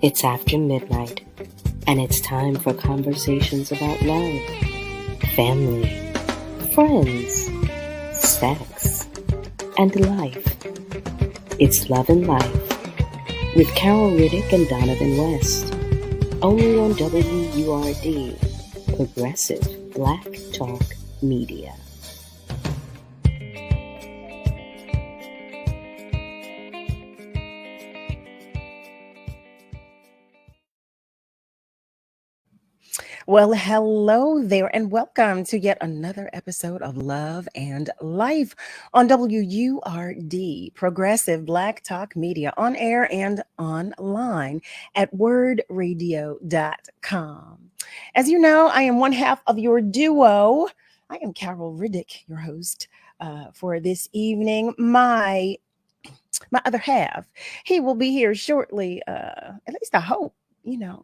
It's after midnight, and it's time for conversations about love, family, friends, sex, and life. It's Love and Life with Carol Riddick and Donavan West, only on WURD, Progressive Black Talk Media. Well, hello there, and welcome to yet another episode of Love and Life on WURD, Progressive Black Talk Media, on air and online at wordradio.com. As you know, I am one half of your duo. I am Carol Riddick, your host for this evening. My other half, he will be here shortly, at least I hope.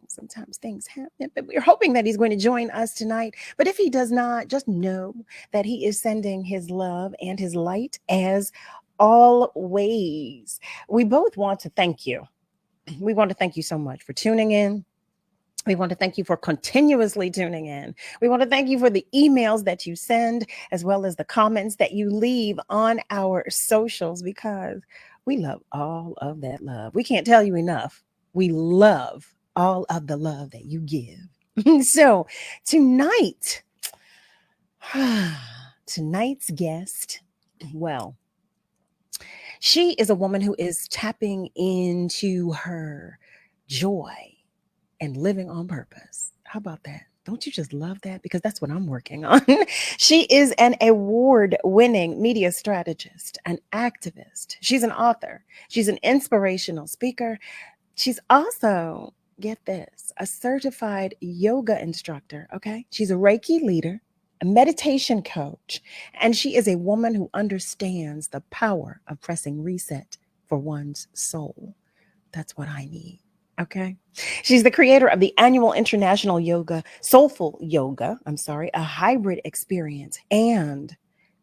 Sometimes things happen, but we're hoping that he's going to join us tonight. But if he does not, just know that he is sending his love and his light as always. We both want to thank you. We want to thank you so much for tuning in. We want to thank you for continuously tuning in. We want to thank you for the emails that you send, as well as the comments that you leave on our socials, because we love all of that love. We can't tell you enough. We love all of the love that you give. So tonight's guest, well, she is a woman who is tapping into her joy and living on purpose. How about that? Don't you just love that? Because that's what I'm working on. She is an award-winning media strategist, an activist. She's an author. She's an inspirational speaker. She's also, get this, a certified yoga instructor, okay? She's a Reiki leader, a meditation coach, and she is a woman who understands the power of pressing reset for one's soul. That's what I need. Okay. She's the creator of the annual International Soulful Yoga, a hybrid experience. And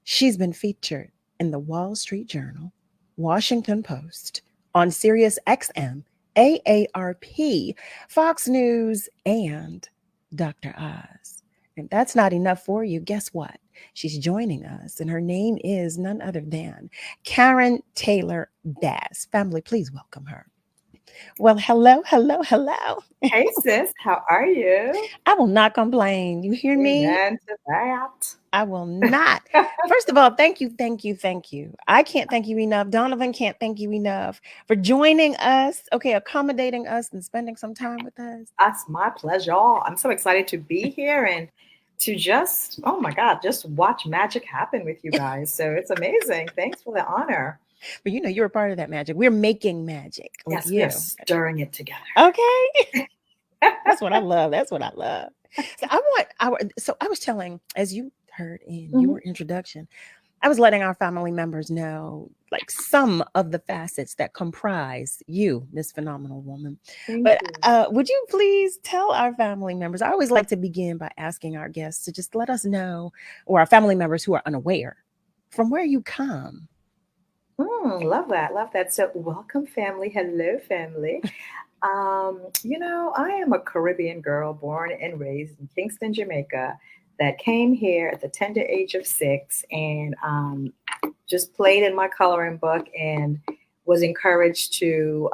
she's been featured in the Wall Street Journal, Washington Post, on Sirius XM, AARP, Fox News, and Dr. Oz. And that's not enough for you. Guess what? She's joining us, and her name is none other than Karen Taylor Bass. Family, please welcome her. Well, hello. Hey sis, how are you? I will not complain. You hear me? Amen to that. I will not. First of all, thank you. I can't thank you enough. Donavan can't thank you enough for joining us, accommodating us and spending some time with us. That's my pleasure. I'm so excited to be here and to just, oh my God, just watch magic happen with you guys. So it's amazing. Thanks for the honor. But you're a part of that magic. We're making magic with Yes, you. we're stirring it together. Okay. That's what I love. So I was telling, as you heard in your introduction, I was letting our family members know, like, some of the facets that comprise you, this phenomenal woman. But would you please tell our family members? I always like to begin by asking our guests to just let us know, or our family members who are unaware, from where you come. Love that. So welcome, family. Hello, family. I am a Caribbean girl born and raised in Kingston, Jamaica, that came here at the tender age of 6 and just played in my coloring book and was encouraged to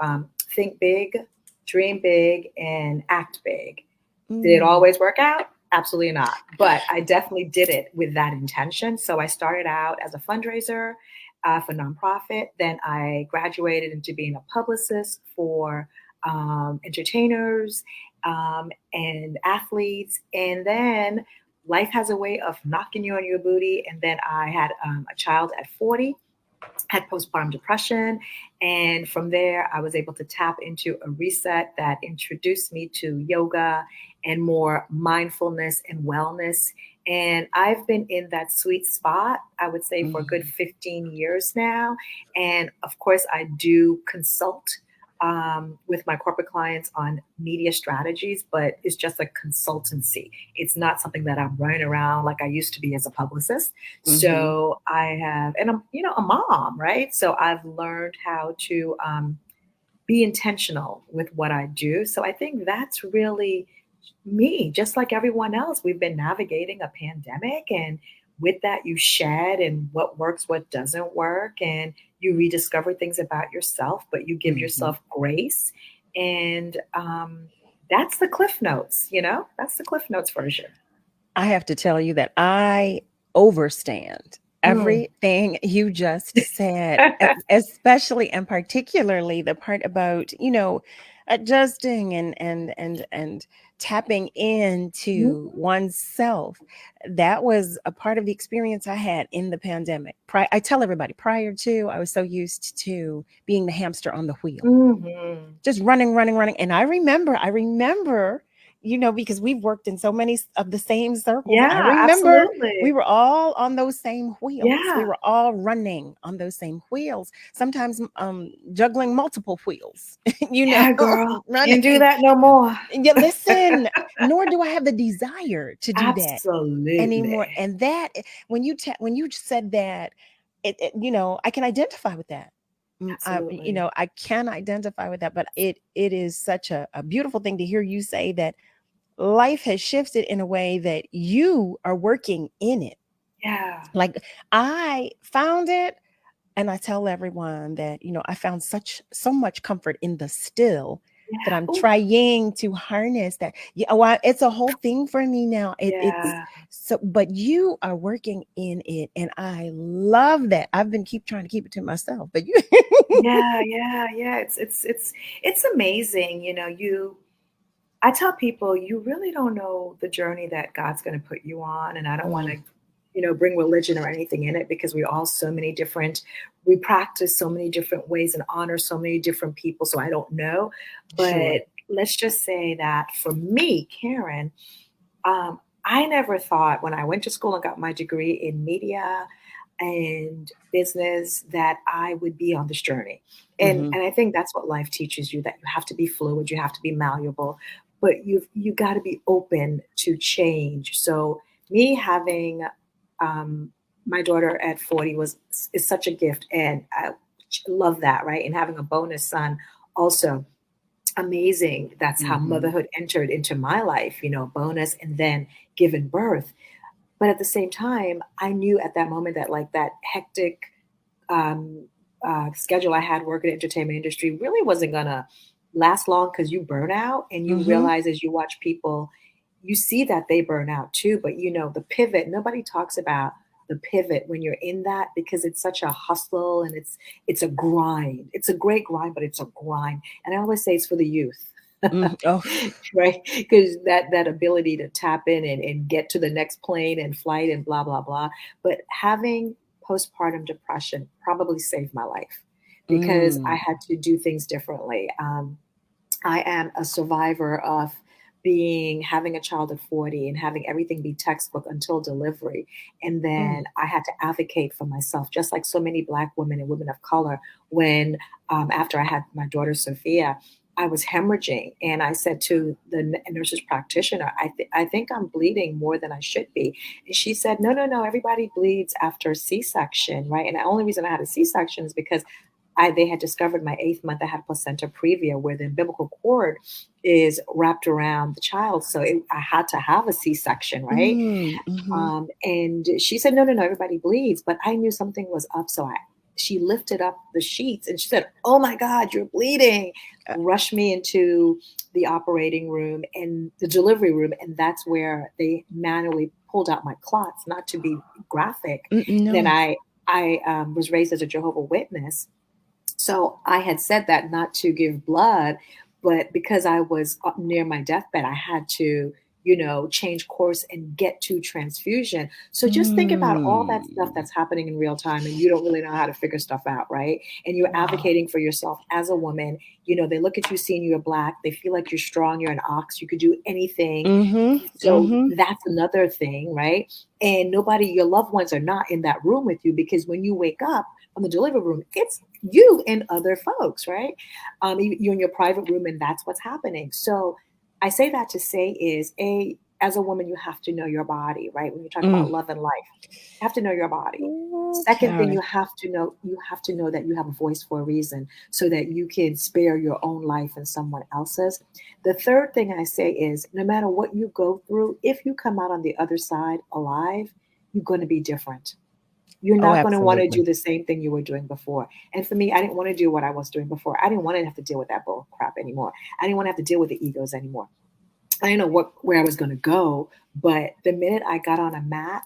think big, dream big, and act big. Did it always work out? Absolutely not. But I definitely did it with that intention. So I started out as a fundraiser for nonprofit. Then I graduated into being a publicist for entertainers and athletes. And then life has a way of knocking you on your booty. And then I had a child at 40, had postpartum depression. And from there, I was able to tap into a reset that introduced me to yoga and more mindfulness and wellness. And I've been in that sweet spot, I would say, for a good 15 years now. And of course, I do consult with my corporate clients on media strategies, but it's just a consultancy. It's not something that I'm running around like I used to be as a publicist. So I have, and I'm, a mom, right? So I've learned how to be intentional with what I do. So I think that's really me, just like everyone else. We've been navigating a pandemic, and with that, you shed and what works, what doesn't work, and you rediscover things about yourself, but you give Mhm. yourself grace. And that's the Cliff Notes, that's the Cliff Notes version. I have to tell you that I overstand Mm. everything you just said, especially and particularly the part about, adjusting and tapping into Mhm. oneself. That was a part of the experience I had in the pandemic. I tell everybody prior to, I was so used to being the hamster on the wheel, Mhm. just running, running, running. And I remember, because we've worked in so many of the same circles. I Yeah, remember we absolutely. were all on those same wheels. We Yeah. were all running on those same wheels, sometimes juggling multiple wheels, Yeah, girl. Can't do running. that no more. Yeah, listen, nor do I have the desire to do that anymore. Absolutely. And that, when you said that, I can identify with that. Absolutely. I can identify with that, but it is such a beautiful thing to hear you say that life has shifted in a way that you are working in it. Yeah. Like, I found it, and I tell everyone that, I found so much comfort in the still, that I'm Yeah. Ooh. trying to harness that. Yeah, well, it's a whole thing for me now. It's Yeah. so, but you are working in it, and I love that. I've been trying to keep it to myself, but you. Yeah, yeah, yeah. It's amazing. I tell people you really don't know the journey that God's going to put you on. And I don't want Mm, to, bring religion or anything in it, because we practice so many different ways and honor so many different people. So I don't know. sure. But let's just say that for me, Karen, I never thought when I went to school and got my degree in media and business that I would be on this journey. And Hmm. and I think that's what life teaches you, that you have to be fluid, you have to be malleable, but you got to be open to change. So me having my daughter at 40 is such a gift, and I love that, right? And having a bonus son also amazing. That's how Hmm. motherhood entered into my life, bonus and then given birth. But at the same time, I knew at that moment that like that hectic um, schedule I had working in the entertainment industry really wasn't gonna last long, because you burn out and you Hmm. realize as you watch people, you see that they burn out too. But the pivot, nobody talks about the pivot when you're in that, because it's such a hustle and it's a grind. It's a great grind, but it's a grind. And I always say it's for the youth. Oh. Right, because that ability to tap in and get to the next plane and flight and blah blah blah. But having postpartum depression probably saved my life, because I Mm. had to do things differently. I am a survivor of having a child at 40 and having everything be textbook until delivery. And Mm. then I had to advocate for myself, just like so many Black women and women of color. When after I had my daughter Sophia, I was hemorrhaging, and I said to the nurse's practitioner, I think I'm bleeding more than I should be. And she said, no, no, no, everybody bleeds after a C-section, right? And the only reason I had a C-section is because they had discovered my 8th month I had placenta previa, where the umbilical cord is wrapped around the child. So I had to have a C-section, right? Mm. Mhm. And she said, no, no, no, everybody bleeds. But I knew something was up. So she lifted up the sheets and she said, oh my God, you're bleeding. Uh, Rushed me into the operating room and the delivery room. And that's where they manually pulled out my clots, not to be graphic. And then no. I was raised as a Jehovah's Witness, so I had said that not to give blood, but because I was up near my deathbed, I had to, change course and get to transfusion. So just think about all that stuff Mm. that's happening in real time, and you don't really know how to figure stuff out, right? And you're Wow. advocating for yourself as a woman. They look at you seeing you're Black, they feel like you're strong, you're an ox, you could do anything. Mhm. So Mhm. that's another thing, right? And your loved ones are not in that room with you, because when you wake up from the delivery room, it's you and other folks, right? You're in your private room, and that's what's happening. So I say that to say is as a woman, you have to know your body, right? When you talk about love and life, you have to know your body. Second thing, Okay. you have to know that you have a voice for a reason so that you can spare your own life and someone else's. The third thing I say is no matter what you go through, if you come out on the other side alive, you're going to be different. You're Oh, not going to want to do absolutely. the same thing you were doing before. And for me, I didn't want to do what I was doing before. I didn't want to have to deal with that bull crap anymore. I didn't want to have to deal with the egos anymore. I didn't know where I was going to go, but the minute I got on a mat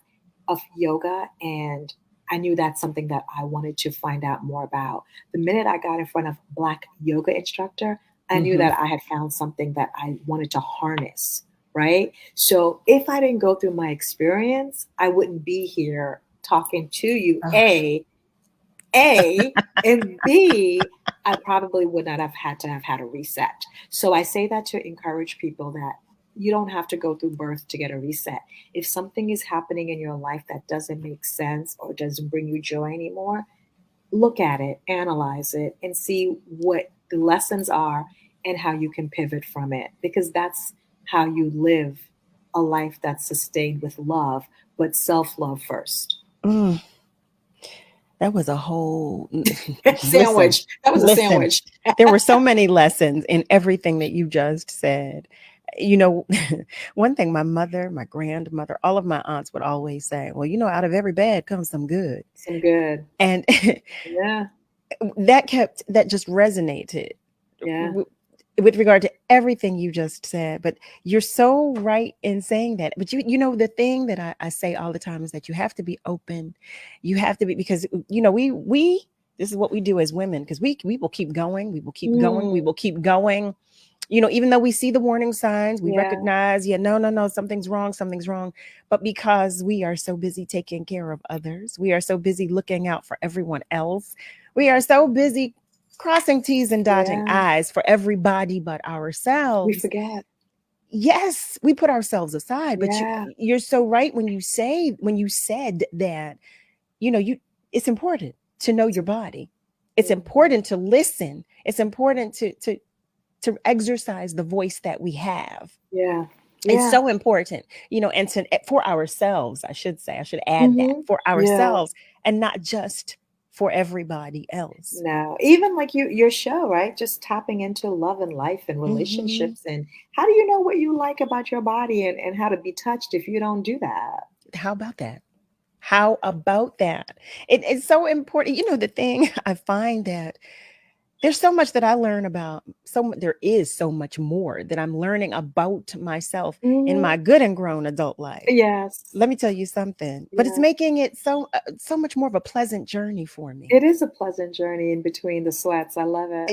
of yoga, and I knew that's something that I wanted to find out more about. The minute I got in front of Black yoga instructor, I knew Mm-hmm. that I had found something that I wanted to harness, right? So if I didn't go through my experience, I wouldn't be here talking to you. Oh, And B, I probably would not have had a reset. So I say that to encourage people that you don't have to go through birth to get a reset. If something is happening in your life that doesn't make sense or doesn't bring you joy anymore, look at it, analyze it, and see what the lessons are and how you can pivot from it. Because that's how you live a life that's sustained with love, but self love first. mm, that was a whole listen, Sandwich. That was a listen. sandwich. There were so many lessons in everything that you just said. You know, one thing my mother, my grandmother, all of my aunts would always say, well, out of every bad comes some good. Some good. And Yeah. that just resonated Yeah. with regard to everything you just said. But you're so right in saying that. But the thing that I say all the time is that you have to be open. You have to be, because we this is what we do as women, because we will keep going, we will keep going, we Mm. will keep going. Even though we see the warning signs, we Yeah. recognize, yeah, no, no, no, something's wrong, something's wrong. But because we are so busy taking care of others, we are so busy looking out for everyone else, we are so busy crossing T's and dotting Yeah. I's for everybody but We ourselves. forget. Yes, we put ourselves aside. But Yeah. you're so right when you said that, you it's important to know your body. It's Mhm. important to listen. It's important to exercise the voice that we have. Yeah. It's Yeah. so important, and for ourselves, I should add that, Hmm. for Yeah. ourselves, and not just for everybody else. No. Even like your show, right? Just tapping into love and life and Hmm. relationships. And how do you know what you like about your body and how to be touched if you don't do that? How about that? How about that? It's so important. The thing I find that there's so much that I learn about. There is so much more that I'm learning about myself in Hmm. my good and grown adult life. Yes. Let me tell you something, but it's Yeah. making it so much more of a pleasant journey for me. It is a pleasant journey in between the sweats. I love it.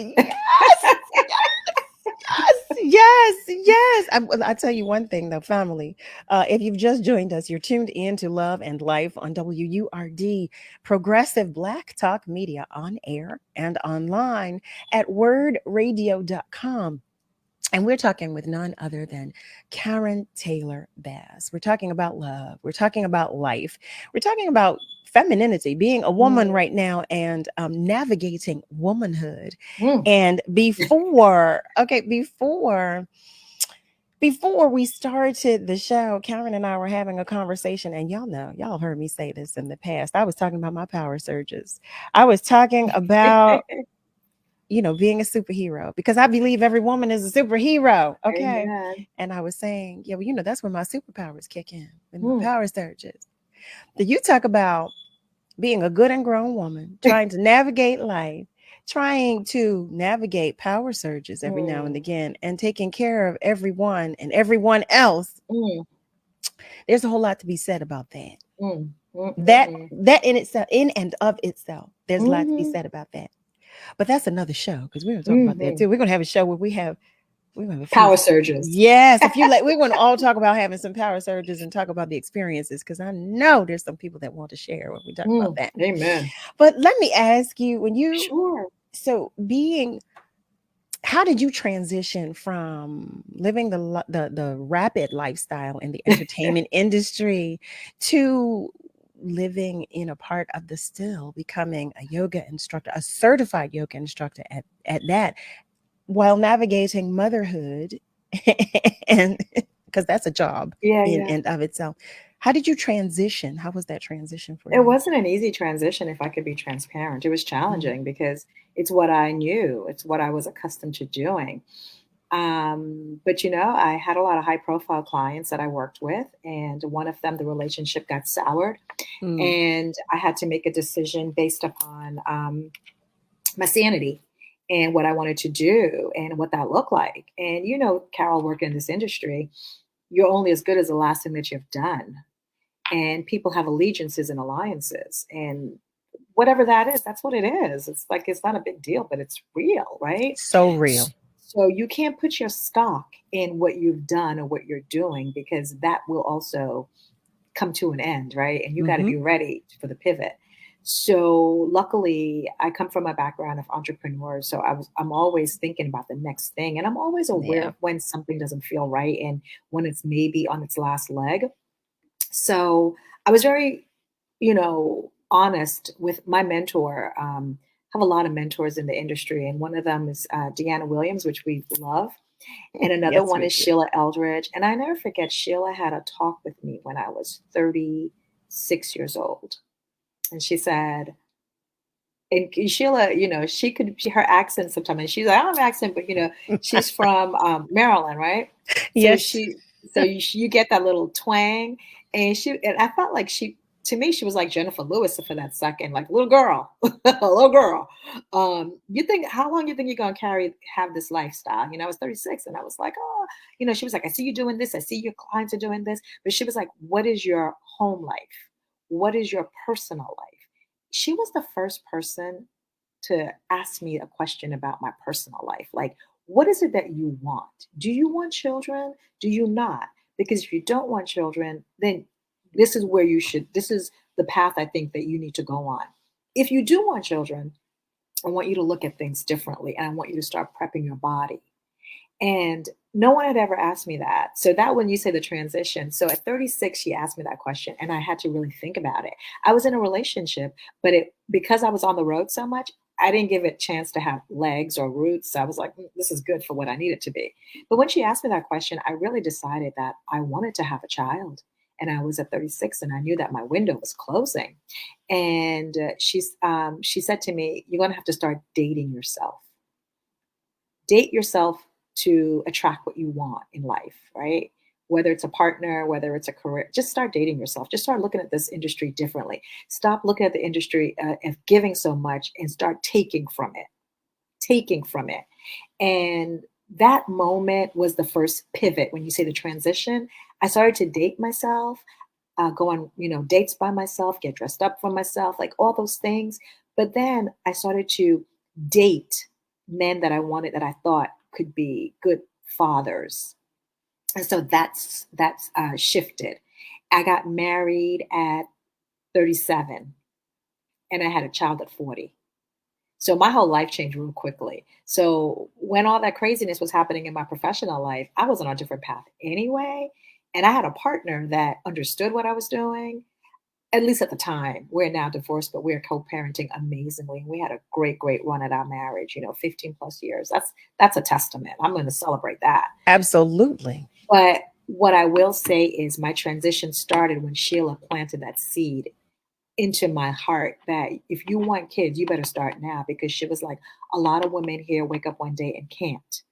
Yes, yes, yes. I tell you one thing, though, family. If you've just joined us, you're tuned in to Love and Life on WURD, Progressive Black Talk Media, on air and online at wordradio.com. And we're talking with none other than Karen Taylor Bass. We're talking about love. We're talking about life. We're talking about femininity, being a woman Mm. right now, and navigating womanhood. Mm. And before we started the show, Karen and I were having a conversation, and y'all heard me say this in the past. I was talking about my power surges. I was talking about being a superhero, because I believe every woman is a superhero. Okay. Amen. And I was saying, yeah, well, that's when my superpowers kick in, when my Mm. power surges. Did you talk about being a good and grown woman, trying to navigate life, trying to navigate power surges every now and Mm. again, and taking care of everyone and everyone else? Mm. There's a whole lot to be said about that. Mm. Mm. That Mm. that in itself, in and of itself, there's a lot to be Mm. said about that. But that's another show, because we're gonna talk about that Hmm. too. We're gonna have a show where we're gonna have a few. Power surges. Yes, if you like, we're gonna all talk about having some power surges and talk about the experiences, because I know there's some people that want to share when we talk about Mm. that. Amen. But let me ask you, Sure. how did you transition from living the rapid lifestyle in the entertainment industry to living in a part of the still, becoming a yoga instructor, a certified yoga instructor at that, while navigating motherhood and because that's a job Yeah, in yeah. and of itself. How did you transition? How was that transition for It you? wasn't an easy transition, if I could be transparent. It was Mm, challenging because it's what I knew, it's what I was accustomed to doing. But I had a lot of high profile clients that I worked with, and one of them, the relationship got soured, mm, and I had to make a decision based upon my sanity and what I wanted to do and what that looked like. And Carol, working in this industry, you're only as good as the last thing that you've done. And people have allegiances and alliances. And whatever that is, that's what it is. It's like it's not a big deal, but it's real, right? so real. So you can't put your stock in what you've done or what you're doing because that will also come to an end, right? And you got to Hmm. be ready for the pivot. So luckily, I come from a background of entrepreneurs, so I'm always thinking about the next thing, and I'm always aware Yeah. of when something doesn't feel right and when it's maybe on its last leg. So I was very, honest with my mentor. I have a lot of mentors in the industry, and one of them is Deanna Williams, which we love. And another Yes, one we is do. Sheila Eldridge. And I never forget, Sheila had a talk with me when I was 36 years old. And she said, and Sheila, her accent sometimes, and she's like, I don't have an accent, but, she's from Maryland, right? So Yes. you get that little twang. And I felt like to me, she was like Jennifer Lewis for that second, like little girl, little girl. How long you think you're going to have this lifestyle? I was 36 and I was like, oh, she was like, I see you doing this. I see your clients are doing this. But she was like, what is your home life? What is your personal life? She was the first person to ask me a question about my personal life. Like, what is it that you want? Do you want children? Do you not? Because if you don't want children, then this is the path I think that you need to go on. If you do want children, I want you to look at things differently and I want you to start prepping your body. And no one had ever asked me that. So that when you say the transition, so at 36, she asked me that question and I had to really think about it. I was in a relationship, but because I was on the road so much, I didn't give it a chance to have legs or roots. I was like, this is good for what I need it to be. But when she asked me that question, I really decided that I wanted to have a child. And I was at 36 and I knew that my window was closing. And she said to me, you're going to have to start dating yourself. Date yourself to attract what you want in life, right? Whether it's a partner, whether it's a career, just start dating yourself. Just start looking at this industry differently. Stop looking at the industry of giving so much and start taking from it. And that moment was the first pivot. When you say the transition, I started to date myself, go on, dates by myself, get dressed up for myself, like all those things. But then I started to date men that I wanted, that I thought could be good fathers. And so that's shifted. I got married at 37 and I had a child at 40. So my whole life changed real quickly. So when all that craziness was happening in my professional life, I was on a different path anyway. And I had a partner that understood what I was doing, at least at the time. We're now divorced, but we're co-parenting amazingly. We had a great, great run at our marriage, 15 plus years. That's a testament. I'm going to celebrate that. Absolutely. But what I will say is my transition started when Sheila planted that seed into my heart that if you want kids, you better start now, because she was like, a lot of women here wake up one day and can't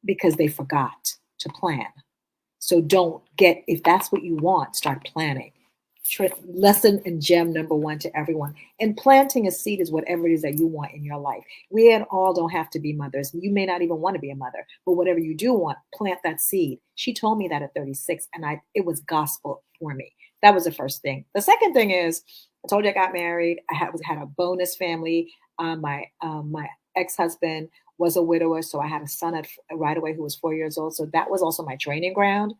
because they forgot to plan. So if that's what you want, start planning. Lesson and gem number one to everyone. And planting a seed is whatever it is that you want in your life. We all don't have to be mothers. You may not even want to be a mother, but whatever you do want, plant that seed. She told me that at 36, and it was gospel for me. That was the first thing. The second thing is, I told you I got married. I had a bonus family. My ex-husband was a widower, so I had a son right away who was 4 years old. So that was also my training ground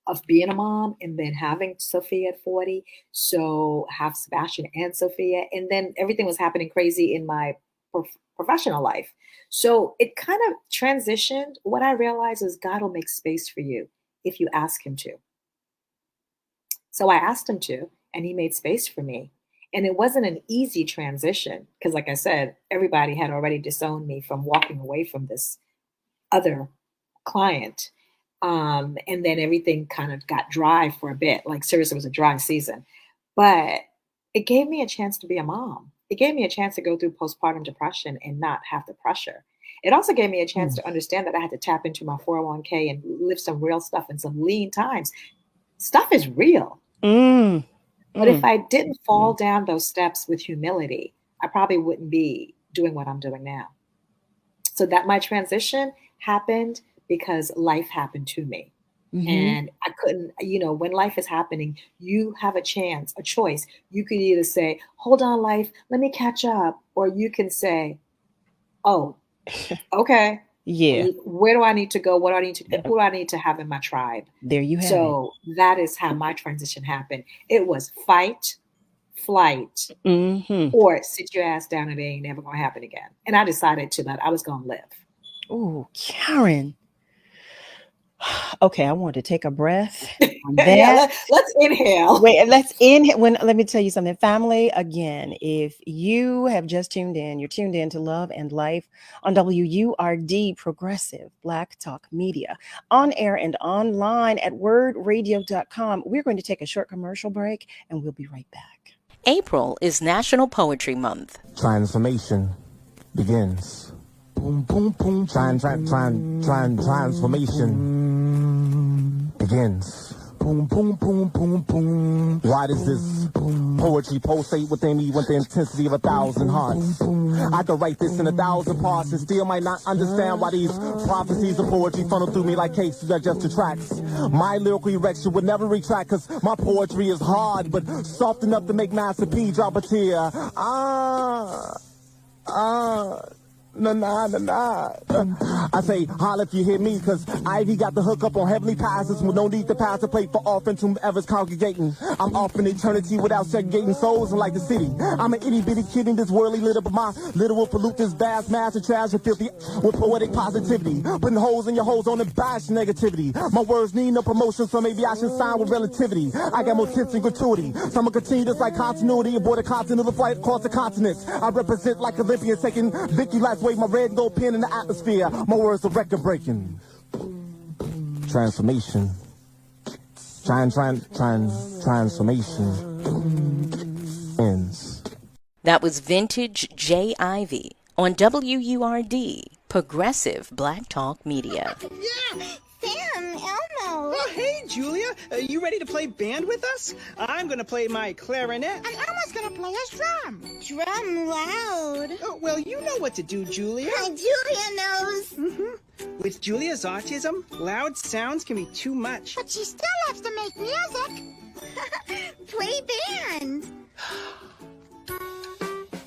of being a mom, and then having Sophia at 40. So have Sebastian and Sophia. And then everything was happening crazy in my professional life. So it kind of transitioned. What I realized is God will make space for you if you ask him to. So I asked him to, and he made space for me. And it wasn't an easy transition because, like I said, everybody had already disowned me from walking away from this other client. And then everything kind of got dry for a bit. Like seriously, it was a dry season. But it gave me a chance to be a mom. It gave me a chance to go through postpartum depression and not have the pressure. It also gave me a chance to understand that I had to tap into my 401k and live some real stuff in some lean times. Stuff is real. But if I didn't fall down those steps with humility, I probably wouldn't be doing what I'm doing now. So that my transition happened because life happened to me. And I couldn't, when life is happening, you have a choice. You could either say, hold on, life, let me catch up. Or you can say, oh, okay. Yeah. Where do I need to go? What do I need to do? Who do I need to have in my tribe? There you have it. So that is how my transition happened. It was fight, flight, or sit your ass down and it ain't never going to happen again. And I decided that I was going to live. Oh, Karen. Okay, I want to take a breath on that. Yeah, let's inhale. Wait, let's inhale. Let me tell you something, family. Again, if you have just tuned in, you're tuned in to Love and Life on WURD, Progressive Black Talk Media, on air and online at wordradio.com. We're going to take a short commercial break, and we'll be right back. April is National Poetry Month. Transformation begins. Boom, boom, boom. Transformation begins. Boom, boom, boom, boom, boom. Why does this poetry pulsate within me with the intensity of 1,000 hearts? I could write this in 1,000 parts and still might not understand why these prophecies of poetry funnel through me like cakes that just the tracks. My lyrical erection would never retract, cause my poetry is hard, but soft enough to make Master P drop a tear. Nah. I say, holla if you hear me, cause Ivy got the hook up on heavenly passes with no need to pass the plate for offering to whoever's congregating. I'm off in eternity without segregating souls, and like the city, I'm an itty bitty kid in this worldly litter, but my litter will pollute this vast mass of trash and filthy with poetic positivity. Putting holes in your holes on the bash negativity. My words need no promotion, so maybe I should sign with relativity. I got more tips and gratuity, so I'ma continue this like continuity aboard a continental flight across the continents. I represent like Olympians taking victory laps. Wave my red gold pen in the atmosphere. My words are record breaking. Transformation. Transformation ends. That was Vintage J. Ivy on WURD, Progressive Black Talk Media. Yeah! Sam, Elmo! Oh, hey, Julia. You ready to play band with us? I'm going to play my clarinet. And Elmo's going to play his drum. Drum loud. Oh, well, you know what to do, Julia. Julia knows. With Julia's autism, loud sounds can be too much. But she still loves to make music. Play band.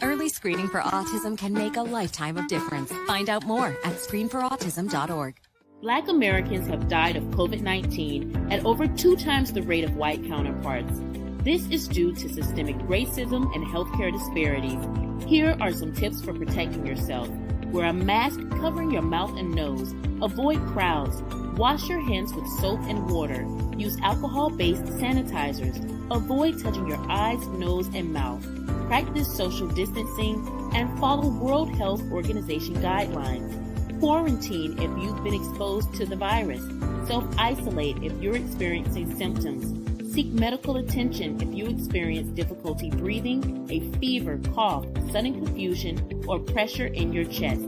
Early screening for autism can make a lifetime of difference. Find out more at screenforautism.org. Black Americans have died of COVID-19 at over 2 times the rate of white counterparts. This is due to systemic racism and healthcare disparities. Here are some tips for protecting yourself. Wear a mask covering your mouth and nose. Avoid crowds. Wash your hands with soap and water. Use alcohol-based sanitizers. Avoid touching your eyes, nose, and mouth. Practice social distancing and follow World Health Organization guidelines. Quarantine if you've been exposed to the virus. Self-isolate if you're experiencing symptoms. Seek medical attention if you experience difficulty breathing, a fever, cough, sudden confusion, or pressure in your chest.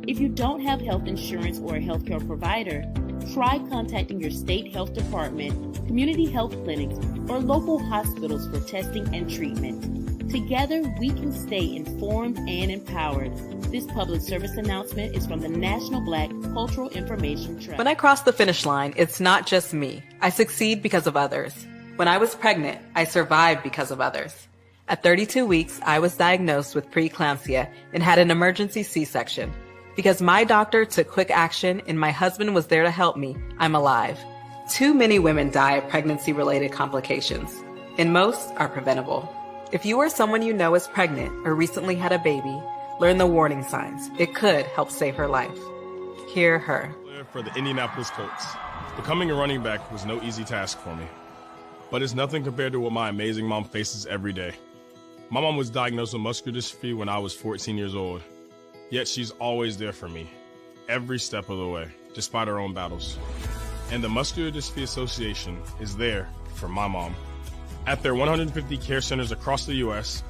If you don't have health insurance or a healthcare provider, try contacting your state health department, community health clinics, or local hospitals for testing and treatment. Together, we can stay informed and empowered. This public service announcement is from the National Black Cultural Information Trust. When I cross the finish line, it's not just me. I succeed because of others. When I was pregnant, I survived because of others. At 32 weeks, I was diagnosed with preeclampsia and had an emergency C-section. Because my doctor took quick action and my husband was there to help me, I'm alive. Too many women die of pregnancy-related complications, and most are preventable. If you or someone you know is pregnant or recently had a baby, learn the warning signs. It could help save her life. Hear her. For the Indianapolis Colts, becoming a running back was no easy task for me. But it's nothing compared to what my amazing mom faces every day. My mom was diagnosed with muscular dystrophy when I was 14 years old. Yet she's always there for me, every step of the way, despite her own battles. and the Muscular Dystrophy Association is there for my mom. At their 150 care centers across the U.S.,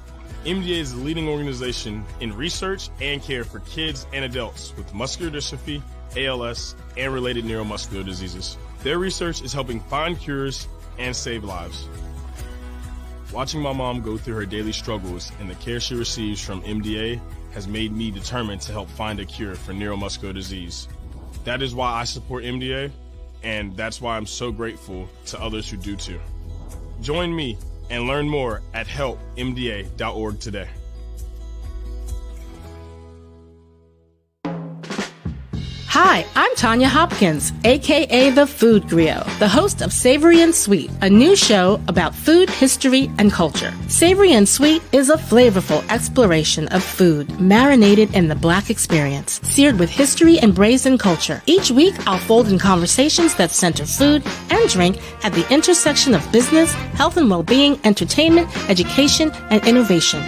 MDA is the leading organization in research and care for kids and adults with muscular dystrophy, ALS, and related neuromuscular diseases. Their research is helping find cures and save lives. Watching my mom go through her daily struggles and the care she receives from MDA has made me determined to help find a cure for neuromuscular disease. That is why I support MDA, and that's why I'm so grateful to others who do too. Join me and learn more at helpmda.org today. Hi, I'm Tanya Hopkins, aka The Food Griot, the host of Savory and Sweet, a new show about food, history, and culture. Savory and Sweet is a flavorful exploration of food, marinated in the Black experience, seared with history and braised culture. Each week, I'll fold in conversations that center food and drink at the intersection of business, health and well-being, entertainment, education, and innovation,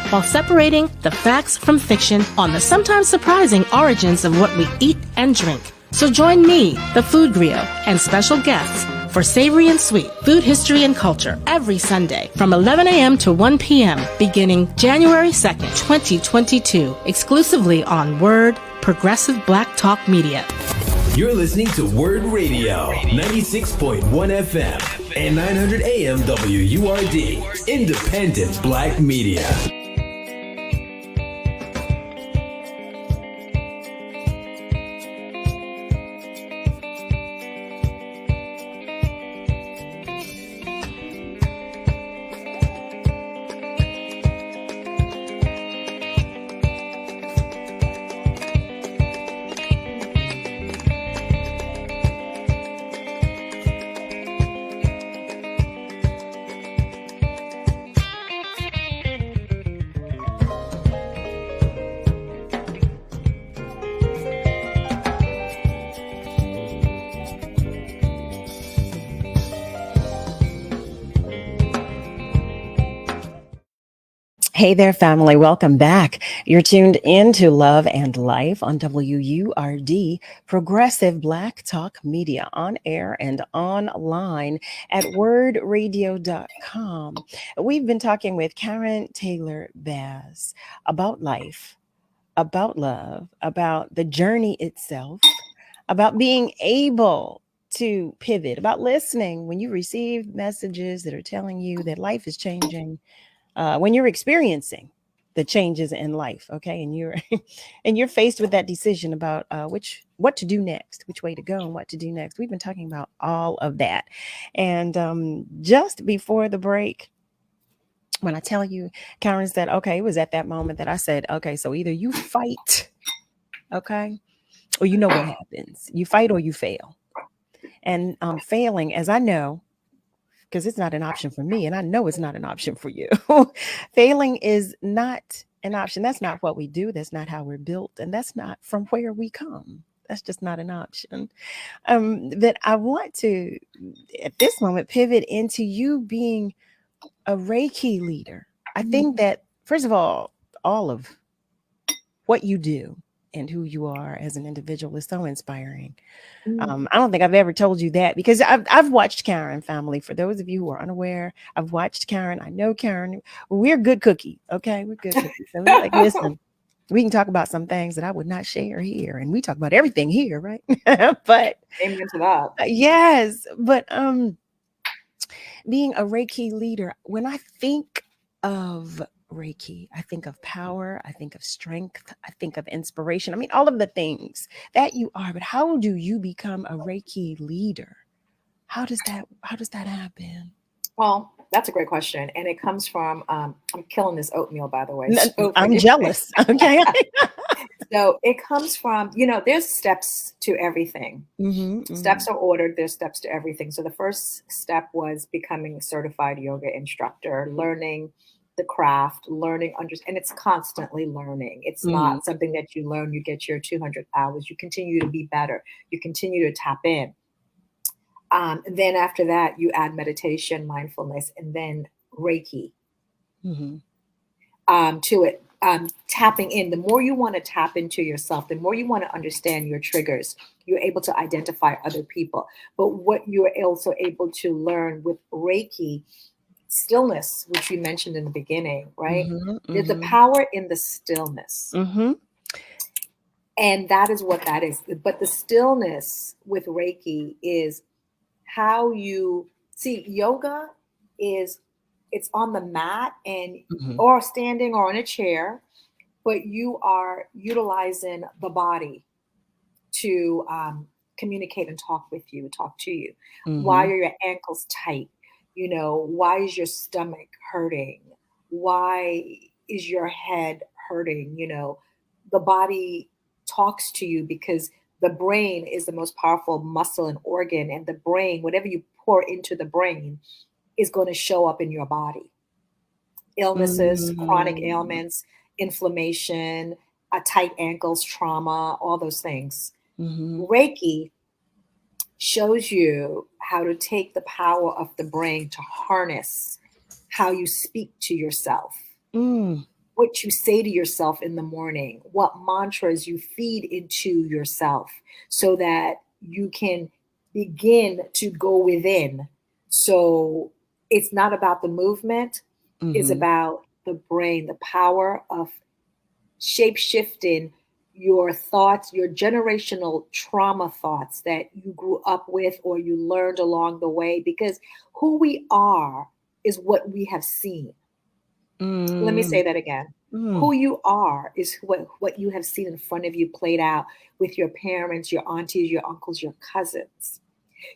while separating the facts from fiction on the sometimes surprising origins of what we eat and drink. So join me, the Food Griot, and special guests for Savory and Sweet, Food, History, and Culture every Sunday from 11 a.m. to 1 p.m. beginning January 2nd, 2022, exclusively on WURD, Progressive Black Talk Media. You're listening to WURD Radio, 96.1 FM and 900 AM WURD, Independent Black Media. Hey there, family. Welcome back. You're tuned in to Love and Life on WURD, Progressive Black Talk Media, on air and online at wordradio.com. We've been talking with Karen Taylor Bass about life, about love, about the journey itself, about being able to pivot, about listening when you receive messages that are telling you that life is changing. When you're experiencing the changes in life, okay, and you're faced with that decision about what to do next, which way to go, and what to do next. We've been talking about all of that, and just before the break, when I tell you, Karen said, okay, it was at that moment that I said, okay, so either you fight, okay, or you know what happens. You fight or you fail, and failing, as I know, because it's not an option for me, and I know it's not an option for you. Failing is not an option. That's not what we do. That's not how we're built, and that's not from where we come. That's just not an option. But I want to, at this moment, pivot into you being a Reiki leader. I think that, first of all of what you do and who you are as an individual is so inspiring. I don't think I've ever told you that, because I've watched Karen, family. For those of you who are unaware, I've watched Karen. I know Karen. We're good cookie. Okay. We're good cookies. So we're like, listen, we can talk about some things that I would not share here. And we talk about everything here. Right. But amen to that. Yes. But being a Reiki leader, when I think of Reiki, I think of power, I think of strength, I think of inspiration. I mean, all of the things that you are, but how do you become a Reiki leader? How does that happen? Well, that's a great question. And it comes from, I'm killing this oatmeal, by the way. I'm jealous. Okay. So it comes from, there's steps to everything. Steps are ordered. There's steps to everything. So the first step was becoming a certified yoga instructor, learning the craft, learning, and it's constantly learning. It's not something that you learn, you get your 200 hours. You continue to be better. You continue to tap in. Then after that, you add meditation, mindfulness, and then Reiki to it. tapping in. The more you want to tap into yourself, the more you want to understand your triggers, you're able to identify other people. But what you're also able to learn with Reiki, stillness, which we mentioned in the beginning, right? There's the power in the stillness. And that is what that is. But the stillness with Reiki is how you see yoga is, it's on the mat and or standing or on a chair, but you are utilizing the body to communicate and talk to you. Why are your ankles tight? You know, why is your stomach hurting? Why is your head hurting? You know, the body talks to you because the brain is the most powerful muscle and organ, and the brain, whatever you pour into the brain, is going to show up in your body. Illnesses, chronic ailments, inflammation, tight ankles, trauma, all those things. Reiki shows you how to take the power of the brain to harness how you speak to yourself, what you say to yourself in the morning, what mantras you feed into yourself so that you can begin to go within. So it's not about the movement, it's about the brain, the power of shape-shifting your thoughts, your generational trauma thoughts that you grew up with or you learned along the way, because who we are is what we have seen. Let me say that again. Who you are is what you have seen in front of you played out with your parents, your aunties, your uncles, your cousins.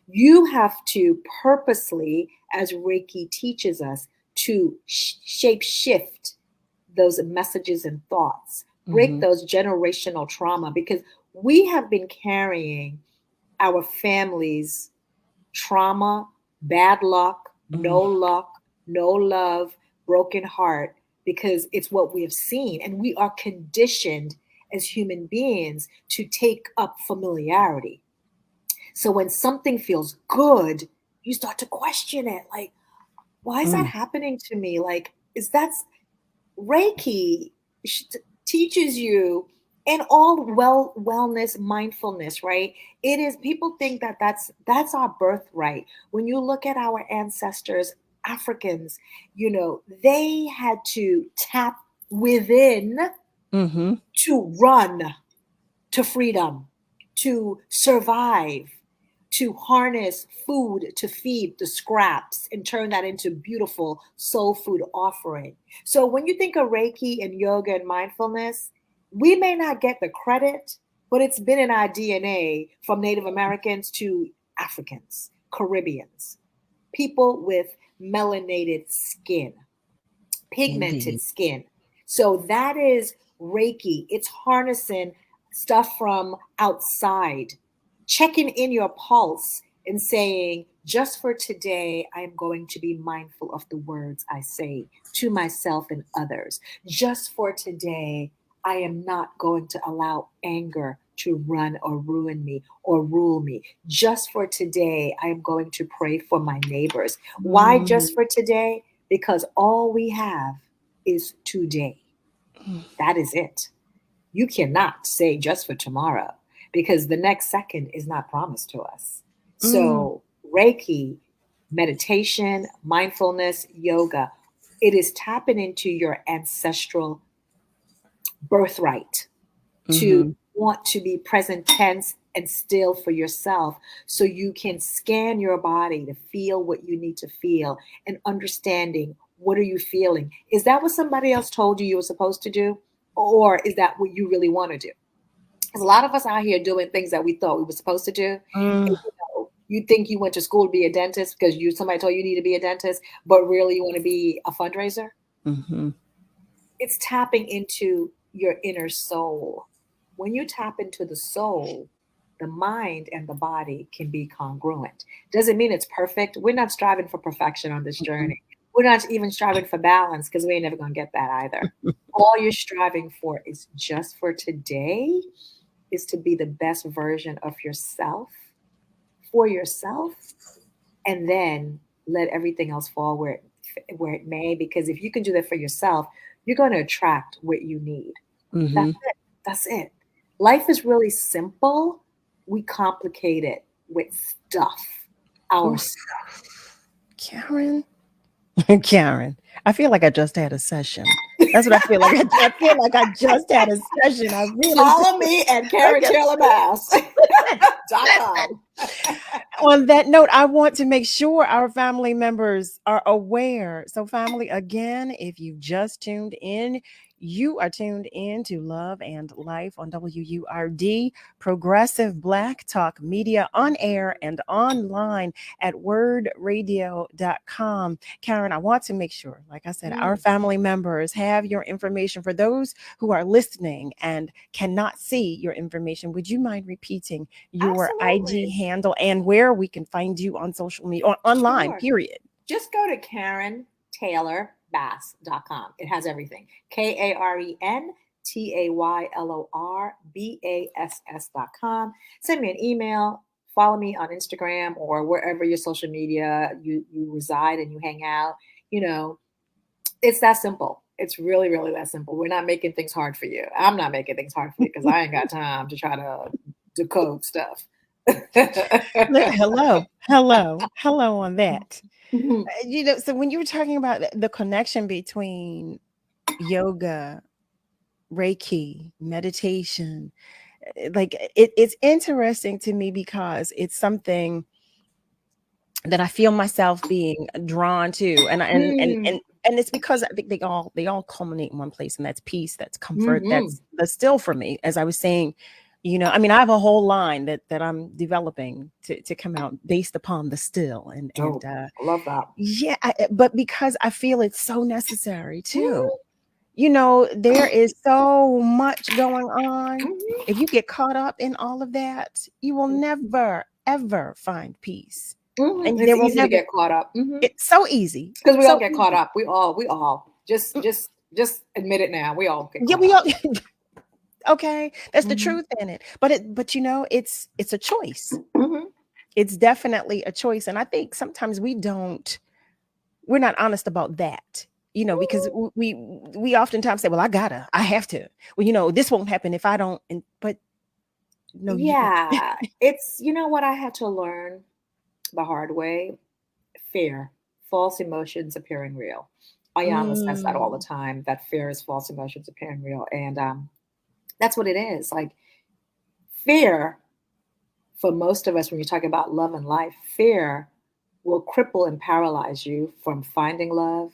You have to purposely, as Reiki teaches us, to shape shift those messages and thoughts, break those generational trauma, because we have been carrying our family's trauma, bad luck, no love, broken heart, because it's what we have seen. And we are conditioned as human beings to take up familiarity. So when something feels good, you start to question it. Like, why is that happening to me? Like, is that Reiki teaches you, and all wellness, mindfulness, right? It is, people think that that's our birthright. When you look at our ancestors, Africans, you know, they had to tap within to run to freedom, to survive, to harness food to feed the scraps and turn that into beautiful soul food offering. So when you think of Reiki and yoga and mindfulness, we may not get the credit, but it's been in our DNA from Native Americans to Africans, Caribbeans, people with melanated skin, pigmented skin. So that is Reiki. It's harnessing stuff from outside, checking in your pulse and saying, just for today, I am going to be mindful of the words I say to myself and others. Just for today, I am not going to allow anger to run or ruin me or rule me. Just for today, I am going to pray for my neighbors. Why just for today? Because all we have is today. That is it. You cannot say just for tomorrow, because the next second is not promised to us. So Reiki, meditation, mindfulness, yoga, it is tapping into your ancestral birthright to want to be present tense and still for yourself, so you can scan your body to feel what you need to feel, and understanding, what are you feeling? Is that what somebody else told you were supposed to do? Or is that what you really want to do? Because a lot of us out here doing things that we thought we were supposed to do. And, you know, you think you went to school to be a dentist because somebody told you need to be a dentist, but really you want to be a fundraiser. It's tapping into your inner soul. When you tap into the soul, the mind and the body can be congruent. Doesn't mean it's perfect. We're not striving for perfection on this journey. We're not even striving for balance, because we ain't never going to get that either. All you're striving for is just for today, is to be the best version of yourself for yourself, and then let everything else fall where it where it may, because if you can do that for yourself, you're going to attract what you need. Mm-hmm. That's it. Life is really simple. We complicate it with stuff. Our stuff. Karen. Karen, I feel like I just had a session. That's what I feel like. I feel like I just had a session. I really follow me at KarenTaylorBass.com. On that note, I want to make sure our family members are aware. So, family, again, if you just tuned in, you are tuned in to Love and Life on WURD, Progressive Black Talk Media, on air and online at wordradio.com. Karen, I want to make sure, like I said, our family members have your information. For those who are listening and cannot see your information, would you mind repeating your IG handle and where we can find you on social media or online, period? Just go to KarenTaylorBass.com. It has everything. KarenTaylorBass.com. Send me an email. Follow me on Instagram or wherever your social media you reside and you hang out. You know, it's that simple. It's really, really that simple. We're not making things hard for you. I'm not making things hard for you because I ain't got time to try to decode stuff. Hello on that. You know, so when you were talking about the connection between yoga, Reiki, meditation, like it's interesting to me because it's something that I feel myself being drawn to, and it's because I think they all culminate in one place, and that's peace, that's comfort, that's still for me. As I was saying, you know, I mean, I have a whole line that I'm developing to come out based upon the still, and I love that. Yeah, but because I feel it's so necessary too. You know, there is so much going on. If you get caught up in all of that, you will never ever find peace. And it's easy to get caught up. It's so easy because we all get caught up. We all just admit it now. We all get caught up. Okay, that's the truth in it. But you know, it's a choice. It's definitely a choice, and I think sometimes we're not honest about that. You know, because we oftentimes say, well, I have to. Well, you know, this won't happen if I don't. But no, yeah, it's, you know what I had to learn the hard way? Fear, false emotions appearing real. Ayana says that all the time, that fear is false emotions appearing real. And that's what it is. Like fear, for most of us, when you're talking about love and life, fear will cripple and paralyze you from finding love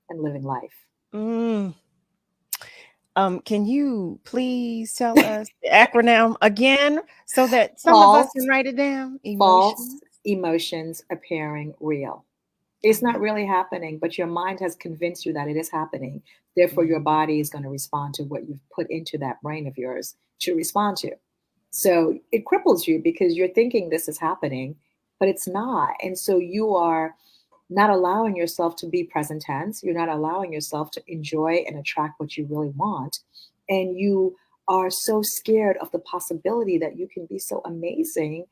and living life. Can you please tell us the acronym again so that some of us can write it down? False emotions appearing real. It's not really happening, but your mind has convinced you that it is happening. Therefore, your body is going to respond to what you've put into that brain of yours to respond to. So it cripples you because you're thinking this is happening, but it's not. And so you are not allowing yourself to be present tense. You're not allowing yourself to enjoy and attract what you really want. And you are so scared of the possibility that you can be so amazing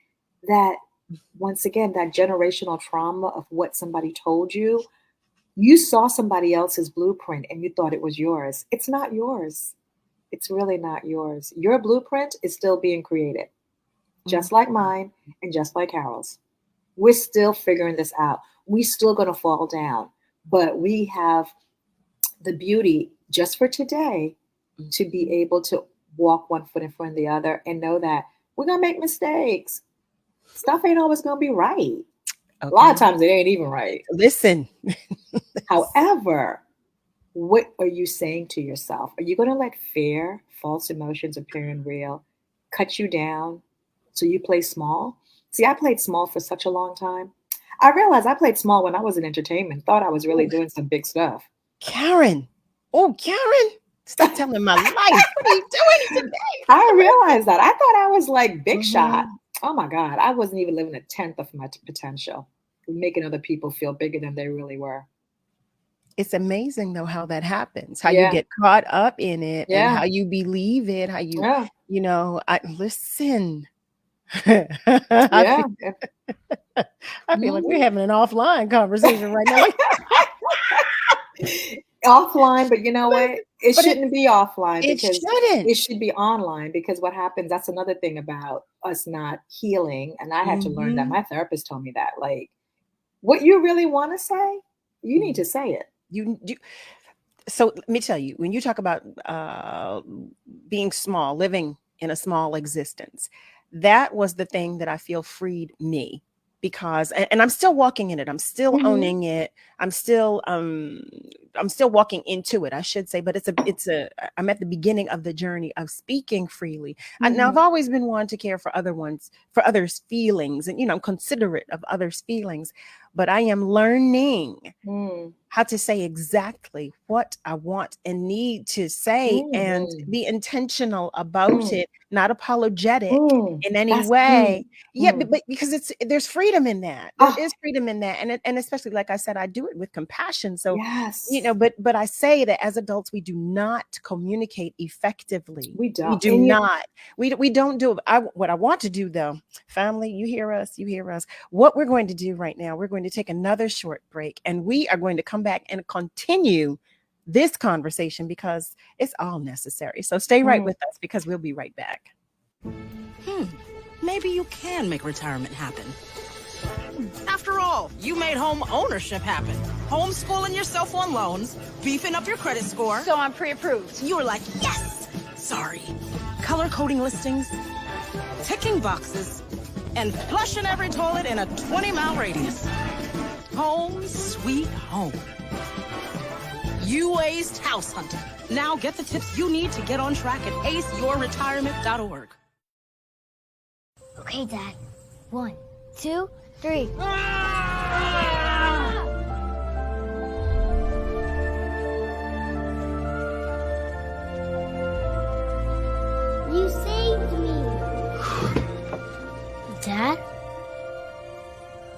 that, once again, that generational trauma of what somebody told you, you saw somebody else's blueprint and you thought it was yours. It's not yours. It's really not yours. Your blueprint is still being created, just like mine and just like Carol's. We're still figuring this out. We're still going to fall down, but we have the beauty just for today to be able to walk one foot in front of the other and know that we're going to make mistakes. Stuff ain't always going to be right. Okay. A lot of times it ain't even right. Listen. However, what are you saying to yourself? Are you going to let fear, false emotions appearing real, cut you down so you play small? See, I played small for such a long time. I realized I played small when I was in entertainment, thought I was really doing some big stuff. Karen. Oh, Karen. Stop telling my life. What are you doing today? I realized that. I thought I was like big shot. Oh my God. I wasn't even living a tenth of my potential, making other people feel bigger than they really were. It's amazing though how that happens, how you get caught up in it and how you believe it, how you, you know, listen. I feel like we're having an offline conversation right now. offline, but you know what? It but shouldn't be offline it because shouldn't. it should be online, because what happens, that's another thing about us not healing. And I had to learn that. My therapist told me that, like, what you really want to say, you need to say it. You so let me tell you, when you talk about being small, living in a small existence, that was the thing that I feel freed me, because and I'm still walking in it. I'm still owning it. I'm still walking into it, I should say, but I'm at the beginning of the journey of speaking freely. Now I've always been one to care for others' feelings, and I'm considerate of others' feelings, but I am learning how to say exactly what I want and need to say and be intentional about it, not apologetic in any way. Yeah, but because there's freedom in that. There is freedom in that. And especially, like I said, I do it with compassion. So, but I say that as adults, we do not communicate effectively. We don't. We do not. We don't do it. What I want to do, though, family, you hear us. What we're going to do right now, we're going to take another short break, and we are going to come back and continue this conversation because it's all necessary. So stay right with us, because we'll be right back. Maybe you can make retirement happen. After all, you made home ownership happen. Homeschooling yourself on loans, beefing up your credit score. So I'm pre-approved. You were like, yes! Sorry. Color coding listings, ticking boxes, and flushing every toilet in a 20-mile radius. Home sweet home. You aced house hunting. Now get the tips you need to get on track at aceyourretirement.org. Okay, Dad. 1, 2, 3. You saved me. Dad?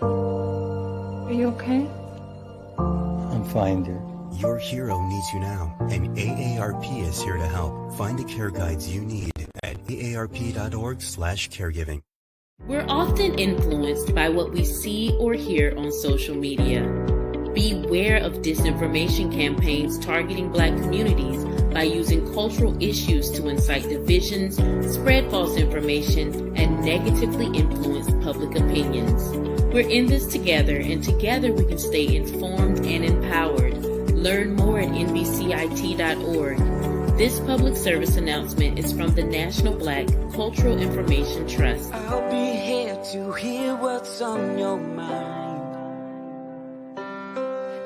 Are you okay? I'm fine, dear. Your hero needs you now, and AARP is here to help. Find the care guides you need at aarp.org/caregiving. We're often influenced by what we see or hear on social media. Beware of disinformation campaigns targeting Black communities by using cultural issues to incite divisions, spread false information, and negatively influence public opinions. We're in this together, and together we can stay informed and empowered. Learn more at nbcit.org. This public service announcement is from the National Black Cultural Information Trust. I'll be here to hear what's on your mind.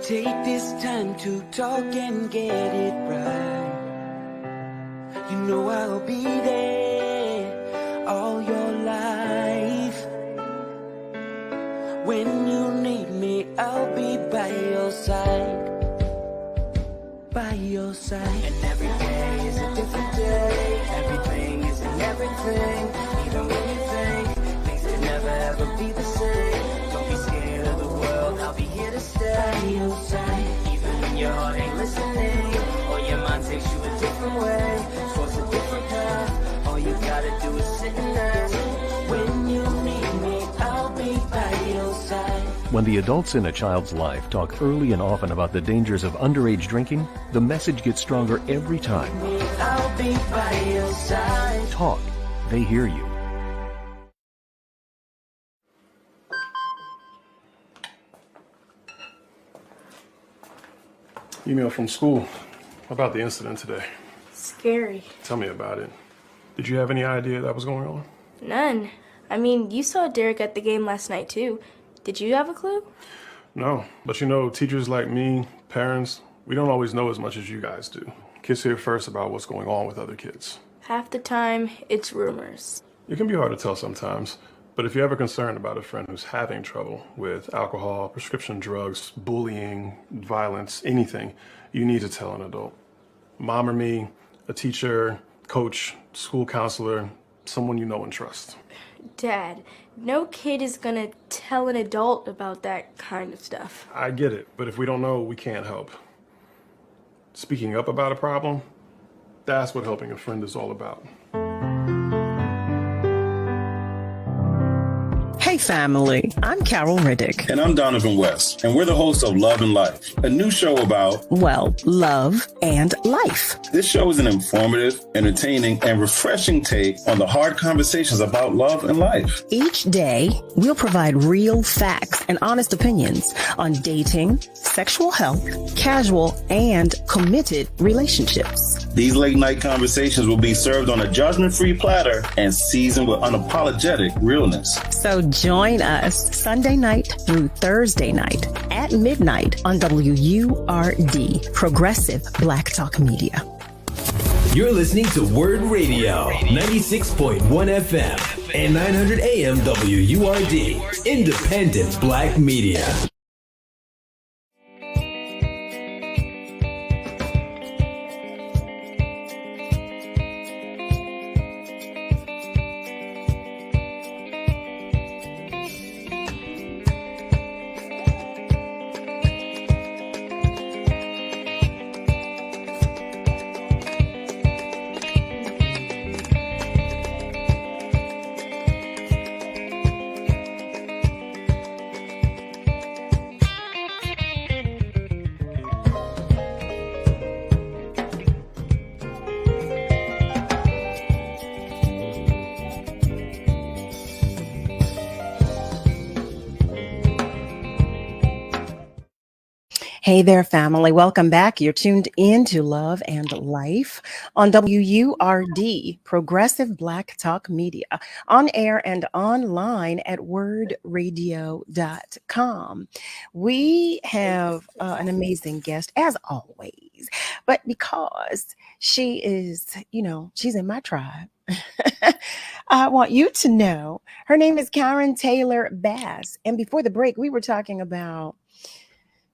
Take this time to talk and get it right. You know I'll be there all your life. When you need me, I'll be by your side. By your side. And every day is a different day. Everything is in everything. Even when you think things can never ever be the same. Don't be scared of the world, I'll be here to stay. By your side. Even when your heart ain't listening, or your mind takes you a different way, towards a different path. All you gotta do is sit and ask. When you need me, I'll be by your side. When the adults in a child's life talk early and often about the dangers of underage drinking, the message gets stronger every time. I'll be by your side. Talk. They hear you. Email from school about the incident today. Scary. Tell me about it. Did you have any idea that was going on? None. I mean, you saw Derek at the game last night, too. Did you have a clue? No, but teachers like me, parents, we don't always know as much as you guys do. Kids hear first about what's going on with other kids. Half the time, it's rumors. It can be hard to tell sometimes, but if you're ever concerned about a friend who's having trouble with alcohol, prescription drugs, bullying, violence, anything, you need to tell an adult. Mom or me, a teacher, coach, school counselor, someone you know and trust. Dad, no kid is gonna tell an adult about that kind of stuff. I get it, but if we don't know, we can't help. Speaking up about a problem, that's what helping a friend is all about. Hey family, I'm Carol Riddick. And I'm Donavan West, and we're the hosts of Love and Life, a new show about, well, love and life. This show is an informative, entertaining, and refreshing take on the hard conversations about love and life. Each day, we'll provide real facts and honest opinions on dating, sexual health, casual, and committed relationships. These late night conversations will be served on a judgment-free platter and seasoned with unapologetic realness. So join us Sunday night through Thursday night at midnight on WURD, Progressive Black Talk Media. You're listening to WURD Radio, 96.1 FM and 900 AM WURD, Independent Black Media. Hey there, family. Welcome back. You're tuned in to Love and Life on WURD, Progressive Black Talk Media, on air and online at wordradio.com. We have an amazing guest, as always, but because she is, she's in my tribe, I want you to know her name is Karen Taylor Bass. And before the break, we were talking about,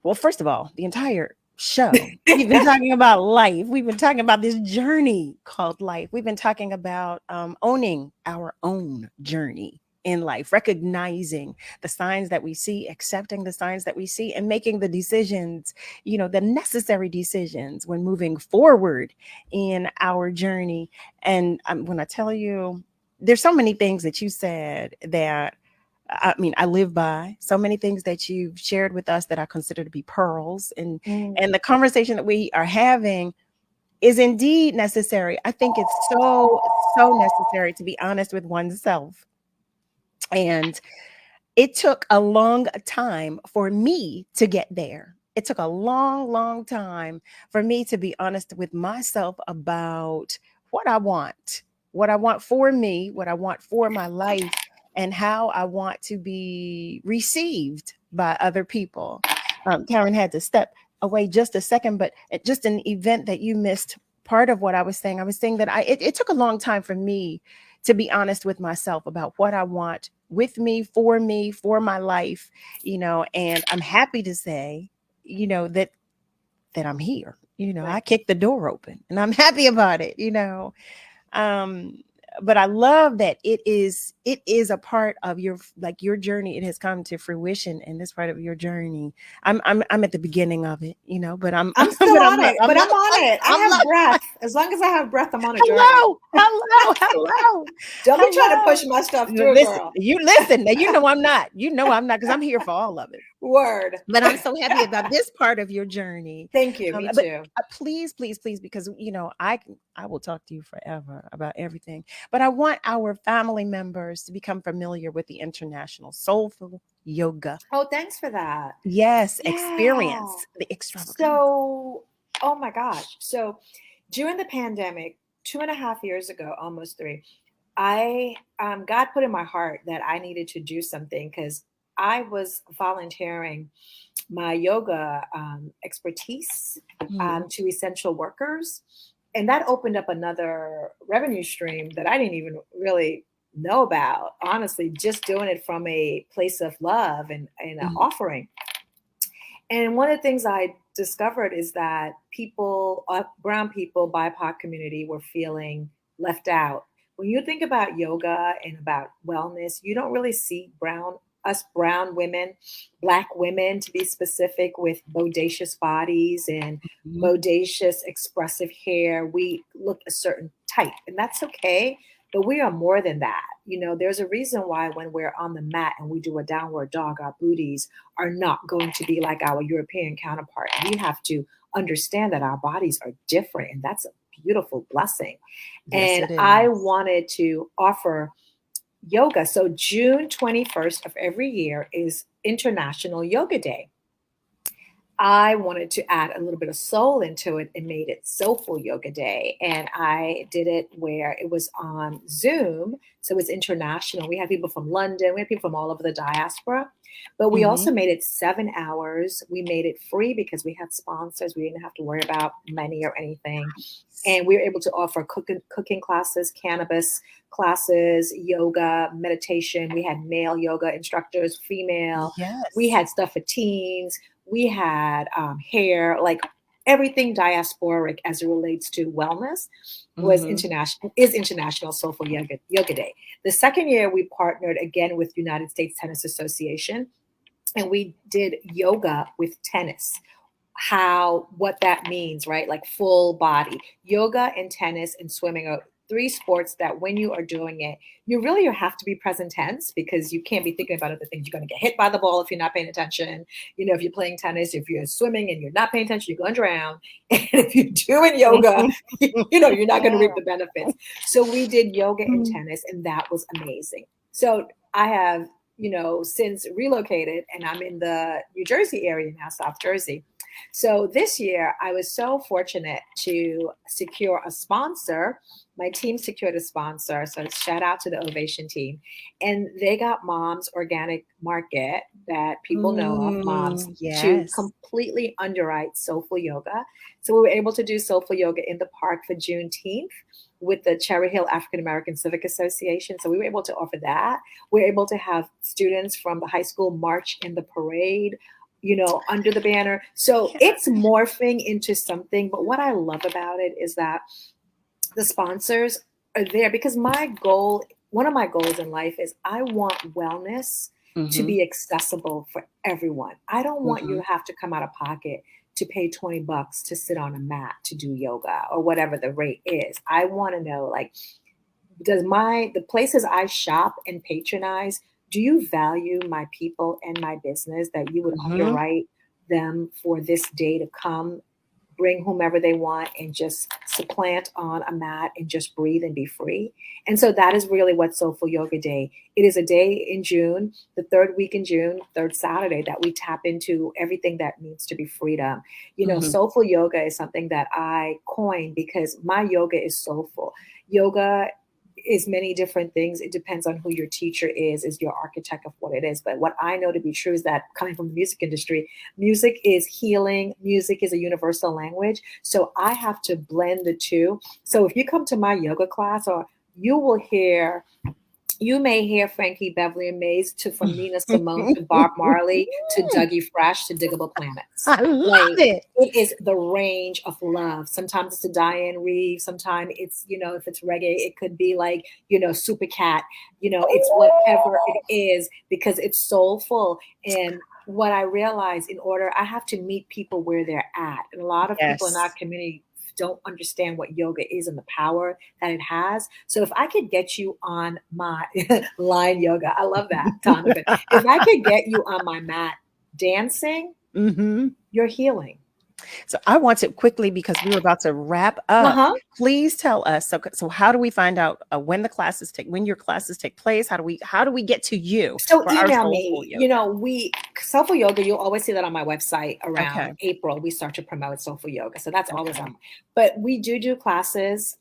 well, first of all, the entire show, we've been talking about life. We've been talking about this journey called life. We've been talking about owning our own journey in life, recognizing the signs that we see, accepting the signs that we see, and making the decisions, the necessary decisions when moving forward in our journey. And when I tell you, there's so many things that you said that I live by, so many things that you've shared with us that I consider to be pearls, and the conversation that we are having is indeed necessary. I think it's so necessary to be honest with oneself. And it took a long time for me to get there. It took a long time for me to be honest with myself about what I want for me, what I want for my life, and how I want to be received by other people. Karen had to step away just a second, but just an event that you missed part of what I was saying. I was saying that it took a long time for me to be honest with myself about what I want with me, for my life, and I'm happy to say, that I'm here. I kicked the door open and I'm happy about it, but I love that it is a part of your journey. It has come to fruition in this part of your journey. I'm at the beginning of it, but I'm still on it. I'm on it. I have breath. As long as I have breath, I'm on a journey. Hello. Don't be trying to push my stuff through, girl. You listen. Now I'm not. I'm not, because I'm here for all of it. Word. But I'm so happy about this part of your journey. Thank you. Me too. Please, because I will talk to you forever about everything. But I want our family members to become familiar with the International Soulful Yoga. Oh, thanks for that. Yes, experience the extravagance. So, oh my gosh. So during the pandemic, 2.5 years ago, almost 3, God put in my heart that I needed to do something, because I was volunteering my yoga expertise to essential workers. And that opened up another revenue stream that I didn't even really know about, honestly, just doing it from a place of love and an offering. And one of the things I discovered is that people, brown people, BIPOC community, were feeling left out. When you think about yoga and about wellness, you don't really see us brown women, Black women to be specific, with bodacious bodies and bodacious expressive hair. We look a certain type, and that's okay. but we are more than that. There's a reason why when we're on the mat and we do a downward dog, our booties are not going to be like our European counterpart. We have to understand that our bodies are different, and that's a beautiful blessing. Yes, And it I is. wanted to offer yoga. So June 21st of every year is International Yoga Day. I wanted to add a little bit of soul into it and made it Soulful Yoga Day. And I did it where it was on Zoom. So it's international. We had people from London. We had people from all over the diaspora. But we also made it 7 hours. We made it free because we had sponsors. We didn't have to worry about money or anything. And we were able to offer cooking classes, cannabis classes, yoga, meditation. We had male yoga instructors, female. Yes. We had stuff for teens. We had hair, like everything diasporic as it relates to wellness was International Soulful Yoga Day. The second year we partnered again with United States Tennis Association, and we did yoga with tennis. What that means, right? Like full body. Yoga and tennis and swimming are 3 sports that when you are doing it, you have to be present tense, because you can't be thinking about other things. You're going to get hit by the ball if you're not paying attention. If you're playing tennis, if you're swimming and you're not paying attention, you're going to drown. And if you're doing yoga, you're not going to reap the benefits. So we did yoga and tennis, and that was amazing. So I have, since relocated, and I'm in the New Jersey area now, South Jersey. So this year, I was so fortunate to secure a sponsor. My team secured a sponsor. So shout out to the Ovation team. And they got Mom's Organic Market, that people know of, Mom's, to completely underwrite Soulful Yoga. So we were able to do Soulful Yoga in the park for Juneteenth with the Cherry Hill African American Civic Association. So we were able to offer that. We were able to have students from the high school march in the parade, under the banner. So it's morphing into something. But what I love about it is that the sponsors are there, because one of my goals in life is I want wellness to be accessible for everyone. I don't want you to have to come out of pocket to pay $20 to sit on a mat to do yoga or whatever the rate is. I want to know, like, the places I shop and patronize, do you value my people and my business that you would underwrite them for this day to come, bring whomever they want, and just supplant on a mat and just breathe and be free? And so that is really what Soulful Yoga Day. It is a day in June, the 3rd week in June, 3rd Saturday, that we tap into everything that needs to be freedom. Soulful yoga is something that I coined because my yoga is soulful. Yoga is many different things. It depends on who your teacher is your architect of what it is. But what I know to be true is that, coming from the music industry, music is healing. Music is a universal language. So I have to blend the two. So if you come to my yoga class, or you may hear Frankie Beverly and Mays from Nina Simone to Bob Marley to Dougie Fresh to Diggable Planets. I love it. It is the range of love. Sometimes it's a Diane Reeves. Sometimes it's, if it's reggae, it could be like, Super Cat. It's whatever it is, because it's soulful. And what I realize, I have to meet people where they're at. And a lot of people in our community don't understand what yoga is and the power that it has. So if I could get you on my line yoga, I love that, Donovan. If I could get you on my mat dancing, you're healing. So I want to quickly, because we were about to wrap up, please tell us. So how do we find out when your classes take place? How do we get to you? So email me. Soulful Yoga, you'll always see that on my website around April. We start to promote Soulful Yoga. So that's always on. But we do classes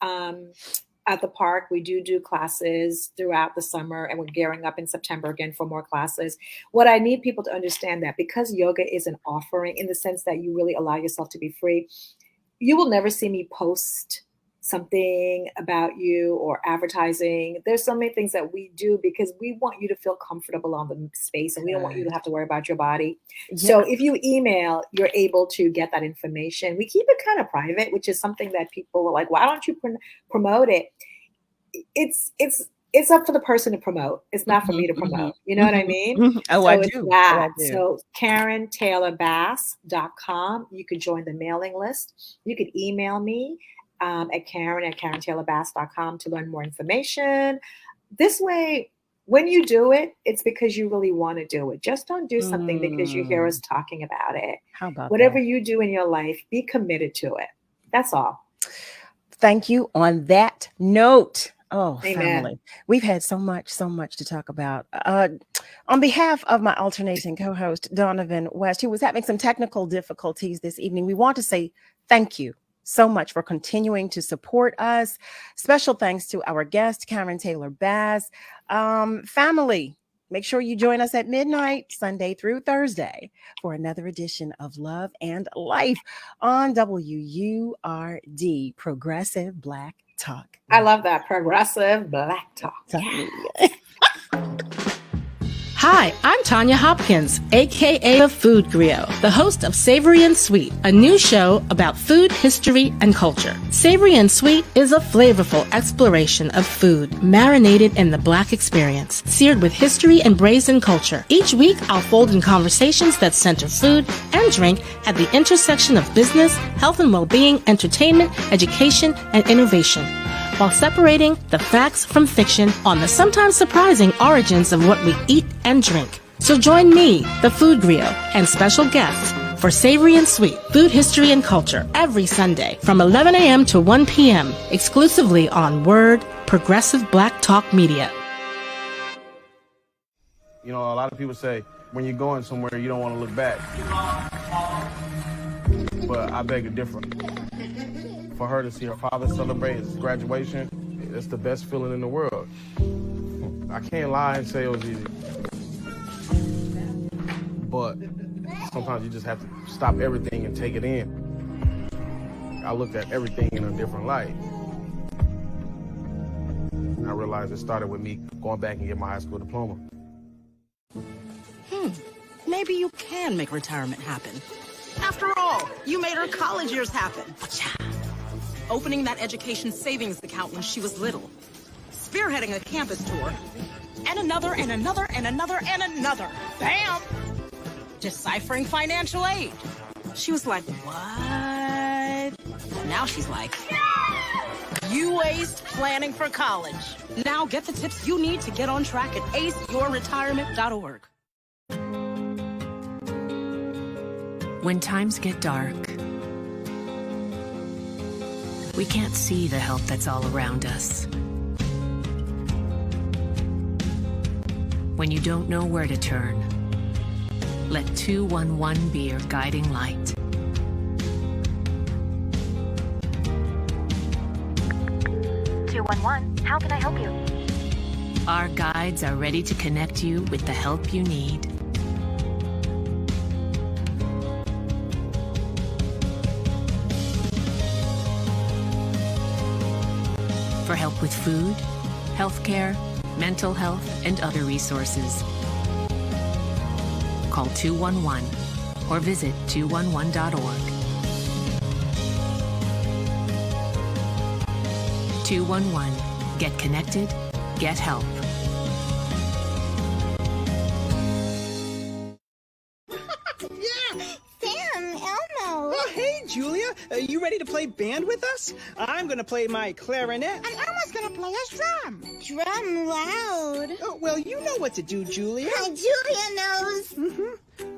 at the park. We do classes throughout the summer, and we're gearing up in September again for more classes. What I need people to understand, that because yoga is an offering in the sense that you really allow yourself to be free, you will never see me post something about you or advertising. There's so many things that we do because we want you to feel comfortable on the space, and we don't want you to have to worry about your body. So if you email, you're able to get that information. We keep it kind of private, which is something that people are like, why don't you promote it? It's up to the person to promote. It's not for me to promote. You know what I mean? Oh, so I it's do. that. Oh, I do. So KarenTaylorBass.com. You could join the mailing list. You could email me at KarenTaylorBass.com to learn more information. This way, when you do it, it's because you really want to do it. Just don't do something because you hear us talking about it. How about Whatever that? you do in your life, be committed to it. That's all. Thank you on that note. Oh, Amen. family. We've had so much to talk about. On behalf of my alternating co-host, Donavan West, who was having some technical difficulties this evening, we want to say thank you so much for continuing to support us. Special thanks to our guest, Karen Taylor Bass. Family, make sure you join us at midnight, Sunday through Thursday, for another edition of Love and Life on WURD, Progressive Black Talk. I love that. Progressive Black Talk. Hi, I'm Tanya Hopkins, aka the Food Griot, the host of Savory and Sweet, a new show about food, history, and culture. Savory and Sweet is a flavorful exploration of food marinated in the Black experience, seared with history and brazen culture. Each week, I'll fold in conversations that center food and drink at the intersection of business, health and well-being, entertainment, education, and innovation, while separating the facts from fiction on the sometimes surprising origins of what we eat and drink. So join me, the Food Griot, and special guests for Savory and Sweet, Food, History, and Culture every Sunday from 11 a.m. to 1 p.m. exclusively on WURD, Progressive Black Talk Media. You know, a lot of people say when you're going somewhere, you don't want to look back. But I beg to differ. For her to see her father celebrate his graduation, it's the best feeling in the world. I can't lie and say it was easy. But sometimes you just have to stop everything and take it in. I looked at everything in a different light. I realized it started with me going back and getting my high school diploma. Maybe you can make retirement happen. After all, you made her college years happen. Opening that education savings account when she was little. Spearheading a campus tour. And another, and another, and another, and another. Bam! Deciphering financial aid. She was like, what? Now she's like, you aced planning for college. Now get the tips you need to get on track at aceyourretirement.org. When times get dark, we can't see the help that's all around us. When you don't know where to turn, let 211 be your guiding light. How can I help you? Our guides are ready to connect you with the help you need. For help with food, healthcare, mental health, and other resources. Call 211 or visit 211.org. 211. Get connected, get help. Oh, hey, Julia. You ready to play band with us? I'm going to play my clarinet. And Elmo's gonna play his drum. Drum loud. Oh, well, you know what to do, Julia. Julia knows.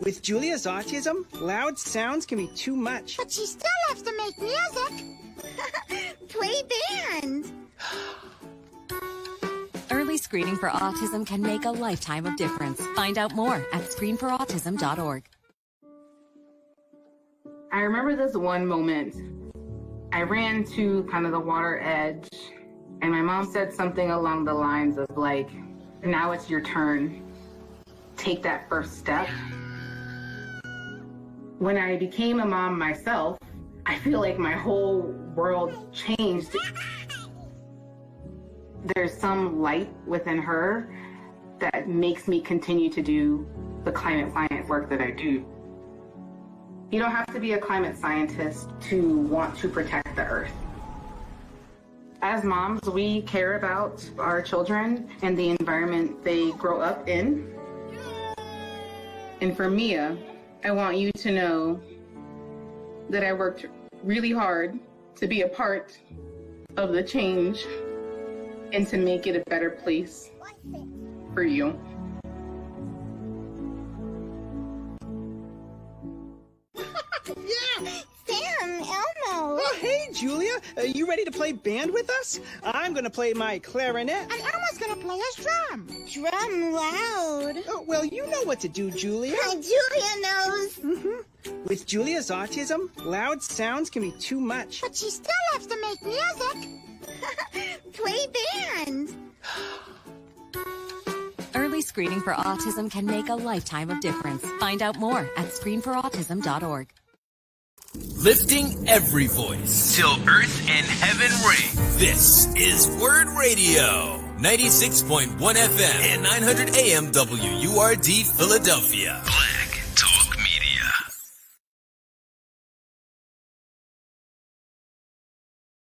With Julia's autism, loud sounds can be too much. But she still loves to make music. Play band. Early screening for autism can make a lifetime of difference. Find out more at screenforautism.org. I remember this one moment. I ran to kind of the water edge, and my mom said something along the lines of like, now it's your turn. Take that first step. When I became a mom myself, I feel like my whole world changed. There's some light within her that makes me continue to do the climate science work that I do. You don't have to be a climate scientist to want to protect the earth. As moms, we care about our children and the environment they grow up in. And for Mia, I want you to know that I worked really hard to be a part of the change and to make it a better place for you. Yeah! Sam, Elmo! Oh, hey, Julia. You ready to play band with us? I'm going to play my clarinet. And Elmo's gonna play his drum. Drum loud. Oh, well, you know what to do, Julia. Julia knows. Mm-hmm. With Julia's autism, loud sounds can be too much. But she still loves to make music. Play band. Early screening for autism can make a lifetime of difference. Find out more at screenforautism.org. Lifting every voice till earth and heaven ring. This is WURD Radio, 96.1 FM and 900 AM WURD Philadelphia.